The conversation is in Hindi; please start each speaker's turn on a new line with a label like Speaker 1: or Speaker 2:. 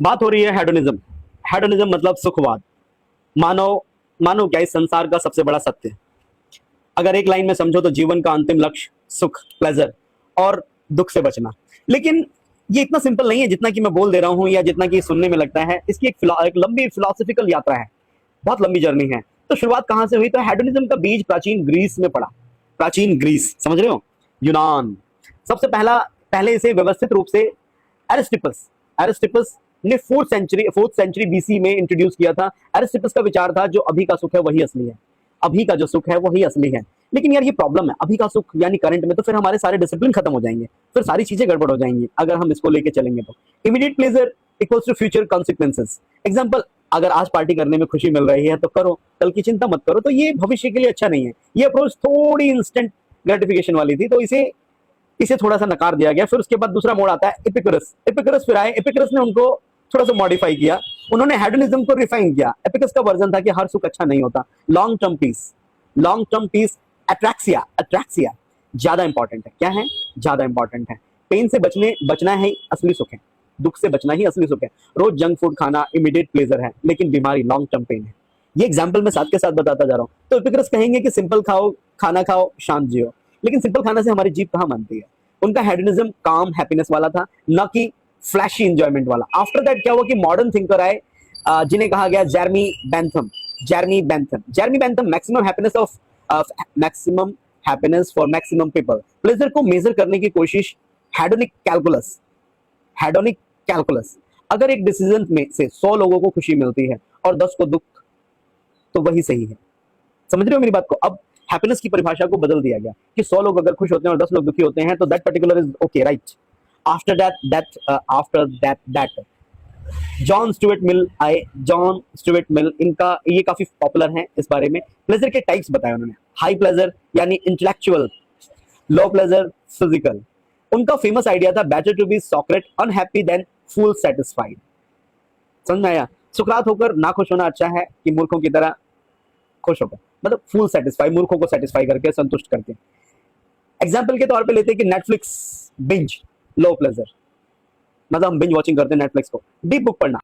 Speaker 1: बात हो रही है हेडोनिज्म। हेडोनिज्म मतलब सुखवाद। मानव मानव क्या इस संसार का सबसे बड़ा सत्य। अगर एक लाइन में समझो तो जीवन का अंतिम लक्ष्य सुख, प्लेजर और दुख से बचना। लेकिन ये इतना सिंपल नहीं है जितना कि मैं बोल दे रहा हूं या जितना कि सुनने में लगता है। इसकी एक लंबी फिलोसफिकल यात्रा है, बहुत लंबी जर्नी है। तो शुरुआत कहां से हुई? तो हेडोनिज्म का बीज प्राचीन ग्रीस में पड़ा। प्राचीन ग्रीस, समझ रहे हो? यूनान। सबसे पहले इसे व्यवस्थित रूप से एरिस्टिपस एरिस्टिपस ने फोर्थ सेंचुरी बीसी में इंट्रोड्यूस किया था। एरिस्टिपस का विचार था जो अभी का सुख है वही असली है। अभी का जो सुख है वही असली है। लेकिन यार ये प्रॉब्लम है, अभी का सुख यानी करंट में, तो फिर हमारे सारे डिसिप्लिन खत्म हो जाएंगे, फिर सारी चीजें गड़बड़ हो जाएंगी अगर हम इसको लेके चलेंगे तो। Immediate pleasure equals to future consequences. Example, अगर आज पार्टी करने में खुशी मिल रही है तो करो, कल की चिंता मत करो। तो ये भविष्य के लिए अच्छा नहीं है। ये अप्रोच थोड़ी इंस्टेंट ग्रेटिफिकेशन वाली थी, तो इसे इसे थोड़ा सा नकार दिया गया। फिर उसके बाद दूसरा मोड़ आता है एपिकुरस। एपिकुरस फिर आए, एपिकुरस ने उनको थोड़ा सा मॉडिफाई किया, उन्होंने हेडोनिज्म को रिफाइन किया। एपिकस का वर्जन था कि हर सुख अच्छा नहीं होता, लॉन्ग टर्म पीस, अट्रैक्सिया ज्यादा इंपॉर्टेंट है। क्या है? ज्यादा इंपॉर्टेंट है। पेन से बचना है असली सुख है, दुख से बचना ही असली सुख है। रोज जंक फूड खाना इमीडिएट प्लेजर है, लेकिन बीमारी लॉन्ग टर्म पेन है। ये एग्जाम्पल मैं साथ के साथ बताता जा रहा हूं। तो एपिकस कहेंगे कि सिंपल खाओ, खाना खाओ, शांत जियो। लेकिन सिंपल खाना से हमारी जीभ कहां मानती है? उनका हेडोनिज्म काम हैप्पीनेस वाला था, न कि फ्लैशी एंजॉयमेंट वाला। आफ्टर दैट क्या हुआ कि मॉडर्न थिंकर आए, जिन्हें कहा गया Jeremy Bentham maximum happiness for maximum people. Pleasure को मेजर करने की कोशिश, हेडोनिक कैलकुलस। अगर एक डिसीजन में से 100 लोगों को खुशी मिलती है और 10 को दुख, तो वही सही है। समझ रहे हो मेरी बात को? अब हैप्पीनेस की परिभाषा को बदल दिया गया कि 100 लोग अगर खुश होते हैं और 10 लोग दुखी होते हैं तो that particular is okay, right? After that John Stuart Mill, इनका ये काफी पॉपुलर है। इस बारे में प्लेजर के टाइप्स बताए उन्होंने। हाई प्लेजर यानी इंटेलेक्चुअल, लो प्लेजर फिजिकल। उनका फेमस आइडिया था better to be Socrates unhappy than fool satisfied. समझ में आया? सुकरात होकर ना खुश होना अच्छा है कि मूर्खों की तरह खुश होकर, मतलब फुल सेटिस्फाई, मूर्खों को सेटिस्फाई करके, संतुष्ट करके। एग्जाम्पल के तौर पे लेते हैं कि नेटफ्लिक्स बिंज, लो प्लेजर, मतलब हम बिंज वॉचिंग करते हैं नेटफ्लिक्स को। डीप बुक पढ़ना,